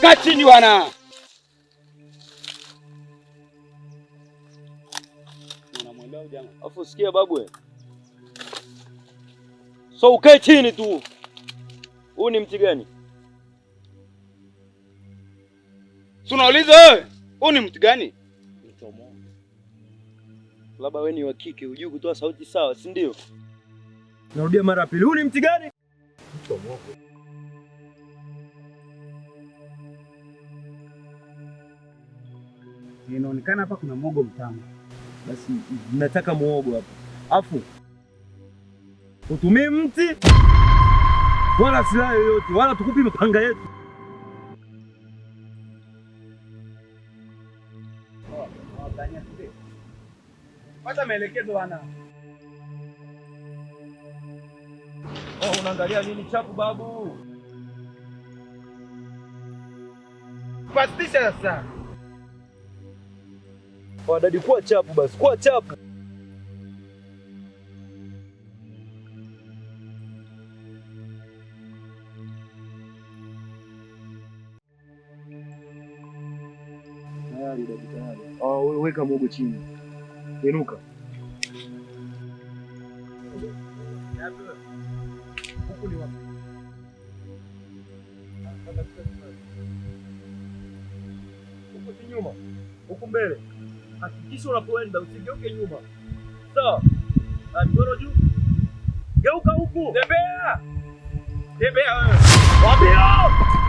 kaa chini bwana. Unamwelewa jamaa? Afu sikia babu. So ukae chini tu. Huu ni mti gani? Si unauliza wewe? Huu ni mti gani? Mtomo. Labda wewe ni wa kike, hujui kutoa sauti sawa, si ndio? Narudia mara ya pili. Huu ni mti gani? Mtomo. Inaonekana hapa kuna muogo mtamu. Basi nataka muogo hapa. Afu utumie mti wala silaha yoyote, wala tukupi mapanga yetu. Pata maelekezo bwana. Unaangalia nini chapu babu? Pastisha sasa. Dadi, kuwa chapu basi, kuwa chapu. Tayari dadi, tayari. Weka muogo chini. Inuka. Huku ni wapi? Huku si nyuma. Huku mbele. Hakikisha unapoenda usigeuke nyuma. Sawa? Mikono juu. Geuka huku. Tembea. Tembea wewe. Wabio!